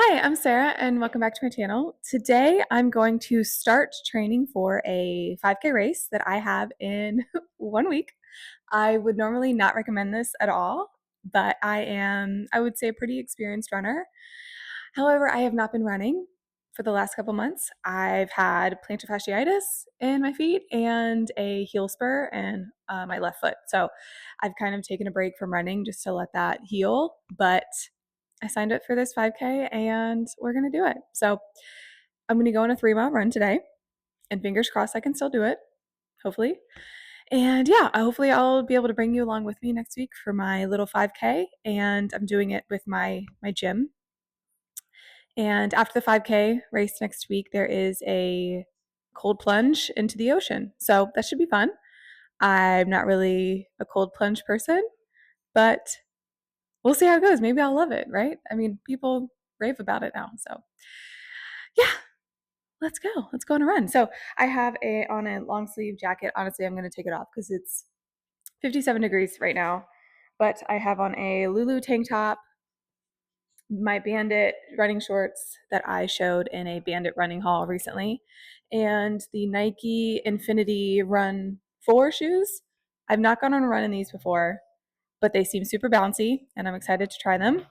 Hi, I'm Sarah and welcome back to my channel. Today I'm going to start training for a 5K race that I have in 1 week. I would normally not recommend this at all, but I would say, a pretty experienced runner. However, I have not been running for the last couple months. I've had plantar fasciitis in my feet and a heel spur in my left foot. So I've kind of taken a break from running just to let that heal, but I signed up for this 5K and we're going to do it. So I'm going to go on a 3-mile run today, and fingers crossed I can still do it, hopefully. And yeah, hopefully I'll be able to bring you along with me next week for my little 5K, and I'm doing it with my gym. And after the 5K race next week, there is a cold plunge into the ocean. So that should be fun. I'm not really a cold plunge person, but we'll see how it goes. Maybe I'll love it, right? I mean, people rave about it now. So yeah, let's go. Let's go on a run. So I have on a long sleeve jacket. Honestly, I'm going to take it off because it's 57 degrees right now. But I have on a Lulu tank top, my Bandit running shorts that I showed in a Bandit running haul recently, and the Nike Infinity Run 4 shoes. I've not gone on a run in these before, but they seem super bouncy and I'm excited to try them.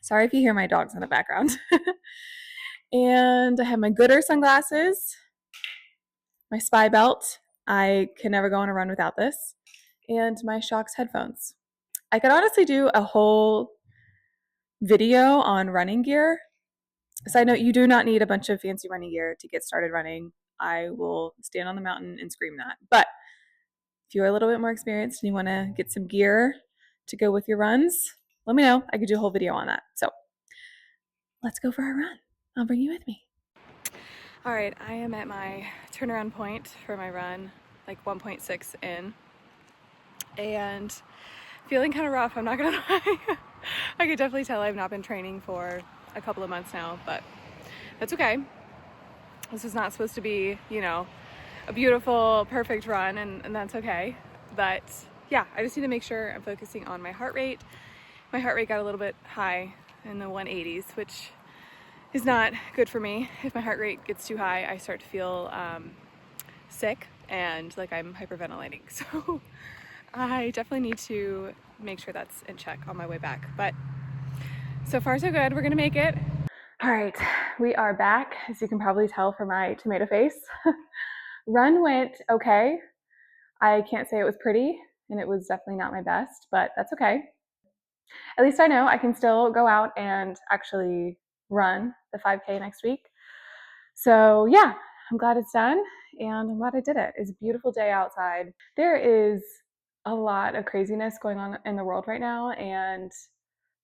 Sorry if you hear my dogs in the background. And I have my Gooder sunglasses, my spy belt. I can never go on a run without this. And my Shocks headphones. I could honestly do a whole video on running gear. Side note, you do not need a bunch of fancy running gear to get started running. I will stand on the mountain and scream that. But if you're a little bit more experienced and you want to get some gear to go with your runs, let me know. I could do a whole video on that. So let's go for our run. I'll bring you with me. All right, I am at my turnaround point for my run, like 1.6 in, and feeling kind of rough, I'm not gonna lie. I could definitely tell I've not been training for a couple of months now, but that's okay. This is not supposed to be, a beautiful, perfect run, and that's okay. But yeah, I just need to make sure I'm focusing on my heart rate. My heart rate got a little bit high in the 180s, which is not good for me. If my heart rate gets too high, I start to feel sick and like I'm hyperventilating. So I definitely need to make sure that's in check on my way back. But so far so good. We're gonna make it. All right, we are back, as you can probably tell from my tomato face. Run went okay. I can't say it was pretty, and it was definitely not my best, but that's okay. At least I know I can still go out and actually run the 5K next week. So yeah, I'm glad it's done, and I'm glad I did it. It's a beautiful day outside. There is a lot of craziness going on in the world right now, and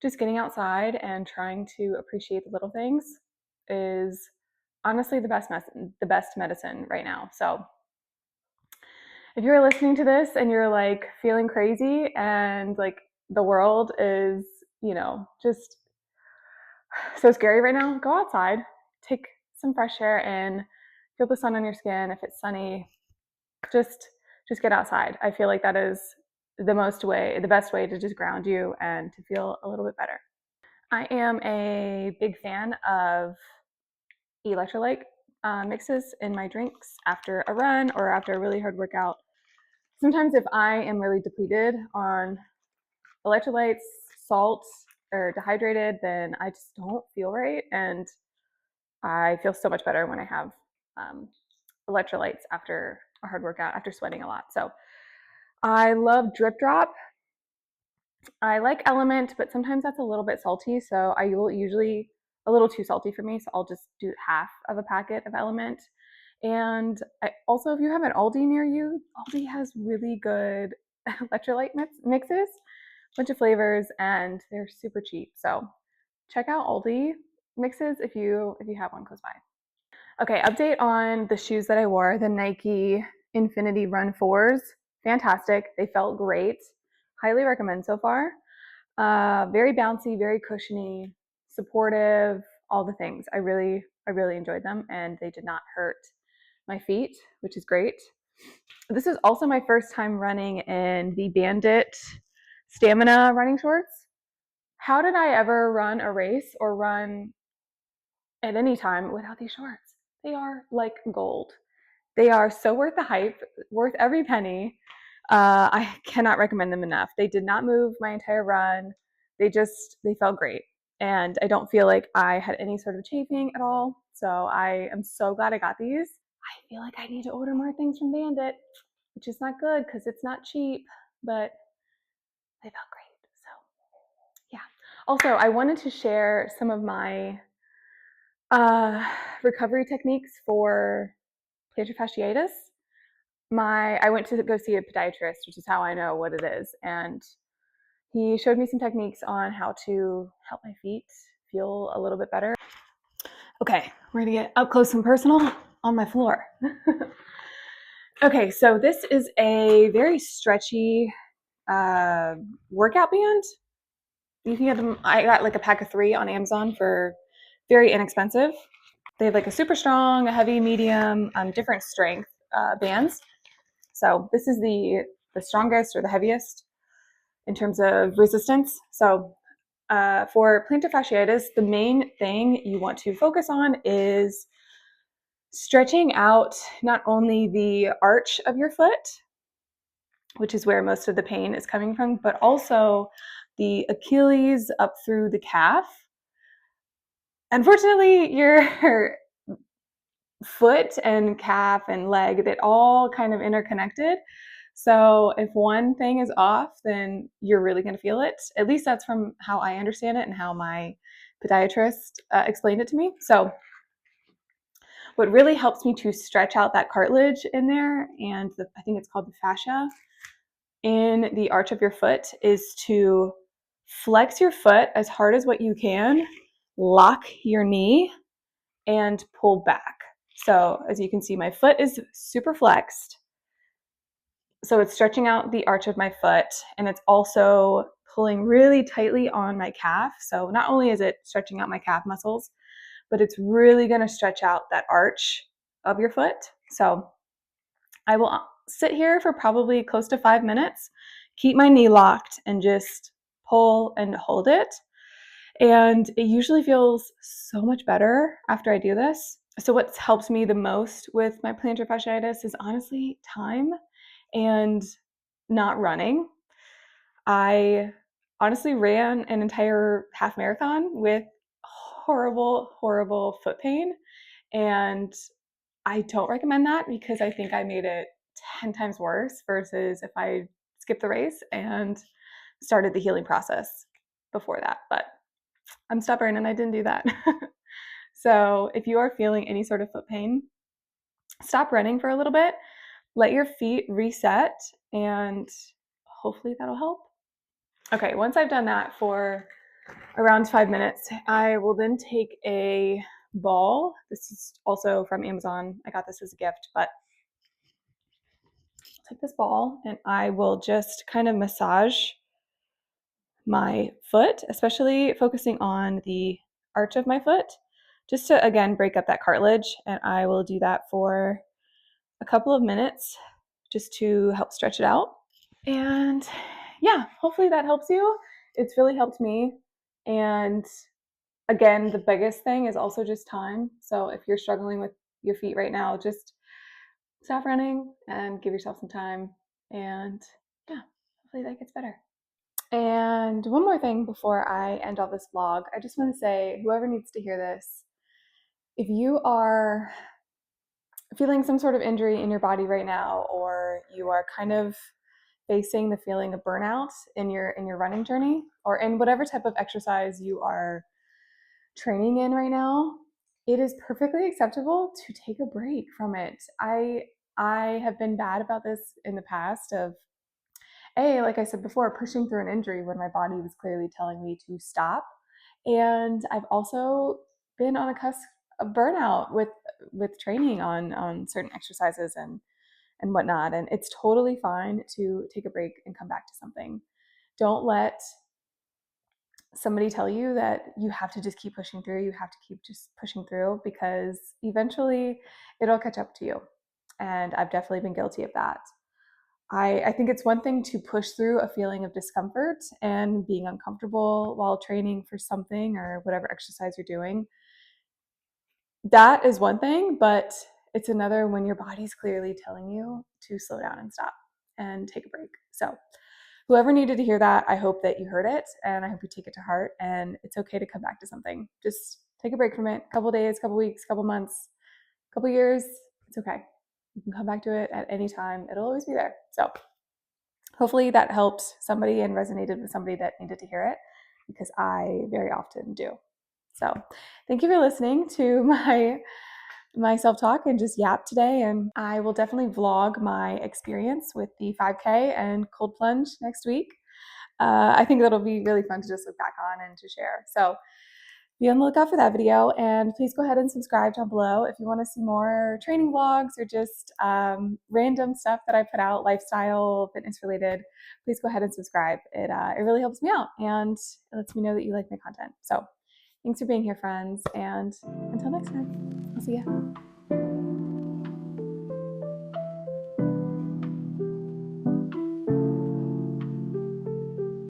just getting outside and trying to appreciate the little things is honestly the best medicine right now. So if you're listening to this and you're like feeling crazy and like the world is, just so scary right now, go outside, take some fresh air in, feel the sun on your skin. If it's sunny, just get outside. I feel like that is the best way to just ground you and to feel a little bit better. I am a big fan of electrolyte mixes in my drinks after a run or after a really hard workout. Sometimes if I am really depleted on electrolytes, salt, or dehydrated, then I just don't feel right. And I feel so much better when I have electrolytes after a hard workout, after sweating a lot. So I love Drip Drop. I like Element, but sometimes that's a little bit salty. So I will usually, a little too salty for me. So I'll just do half of a packet of Element. And also, if you have an Aldi near you, Aldi has really good electrolyte mixes, bunch of flavors, and they're super cheap. So check out Aldi mixes if you have one close by. Okay, update on the shoes that I wore, the Nike Infinity Run 4s. Fantastic. They felt great. Highly recommend so far. Very bouncy, very cushiony, supportive, all the things. I really enjoyed them, and they did not hurt my feet, which is great. This is also my first time running in the Bandit Stamina running shorts. How did I ever run a race or run at any time without these shorts. They are like gold. They are so worth the hype, worth every penny. I cannot recommend them enough. They did not move my entire run. They felt great. And I don't feel like I had any sort of chafing at all. So I am so glad I got these. I feel like I need to order more things from Bandit, which is not good because it's not cheap, but they felt great. So yeah. Also, I wanted to share some of my recovery techniques for plantar fasciitis. I went to go see a podiatrist, which is how I know what it is, and he showed me some techniques on how to help my feet feel a little bit better. Okay, we're gonna get up close and personal on my floor. Okay, so this is a very stretchy workout band. You can get them. I got like a pack of 3 on Amazon for very inexpensive. They have like a super strong, a heavy, medium, different strength bands. So this is the strongest or the heaviest in terms of resistance. So for plantar fasciitis, the main thing you want to focus on is stretching out not only the arch of your foot, which is where most of the pain is coming from, but also the Achilles up through the calf. Unfortunately, your foot and calf and leg, that all kind of interconnected. So if one thing is off, then you're really going to feel it. At least that's from how I understand it and how my podiatrist explained it to me. So what really helps me to stretch out that cartilage in there, and I think it's called the fascia, in the arch of your foot, is to flex your foot as hard as what you can, lock your knee, and pull back. So as you can see, my foot is super flexed. So it's stretching out the arch of my foot, and it's also pulling really tightly on my calf. So not only is it stretching out my calf muscles, but it's really going to stretch out that arch of your foot. So I will sit here for probably close to 5 minutes, keep my knee locked, and just pull and hold it. And it usually feels so much better after I do this. So what helps me the most with my plantar fasciitis is honestly time and not running. I honestly ran an entire half marathon with horrible, horrible foot pain. And I don't recommend that because I think I made it 10 times worse versus if I skipped the race and started the healing process before that. But I'm stubborn and I didn't do that. So if you are feeling any sort of foot pain, stop running for a little bit, let your feet reset, and hopefully that'll help. Okay, once I've done that for around 5 minutes, I will then take a ball. This is also from Amazon. I got this as a gift, but I'll take this ball and I will just kind of massage my foot, especially focusing on the arch of my foot, just to again break up that cartilage. And I will do that for a couple of minutes just to help stretch it out. And yeah, hopefully that helps you. It's really helped me. And again, the biggest thing is also just time. So if you're struggling with your feet right now, just stop running and give yourself some time. And yeah, hopefully that gets better. And one more thing before I end all this vlog, I just want to say, whoever needs to hear this, if you are feeling some sort of injury in your body right now, or you are kind of facing the feeling of burnout in your running journey, or in whatever type of exercise you are training in right now, it is perfectly acceptable to take a break from it. I have been bad about this in the past of, like I said before, pushing through an injury when my body was clearly telling me to stop. And I've also been on a cusp of burnout with training on certain exercises and whatnot. And it's totally fine to take a break and come back to something. Don't let somebody tell you that you have to just keep pushing through, you have to keep just pushing through, because eventually it'll catch up to you. And I've definitely been guilty of that. I think it's one thing to push through a feeling of discomfort and being uncomfortable while training for something or whatever exercise you're doing. that is one thing, but it's another when your body's clearly telling you to slow down and stop and take a break. So whoever needed to hear that, I hope that you heard it, and I hope you take it to heart. And it's okay to come back to something. Just take a break from it. A couple days, couple weeks, couple months, couple years. It's okay. You can come back to it at any time. It'll always be there. So hopefully that helped somebody and resonated with somebody that needed to hear it, because I very often do. So thank you for listening to my self-talk and just yap today. And I will definitely vlog my experience with the 5K and cold plunge next week. I think that'll be really fun to just look back on and to share. So be on the lookout for that video, and please go ahead and subscribe down below if you want to see more training vlogs or just random stuff that I put out, lifestyle, fitness related. Please go ahead and subscribe. It really helps me out, and it lets me know that you like my content. So thanks for being here, friends, and until next time, I'll see ya.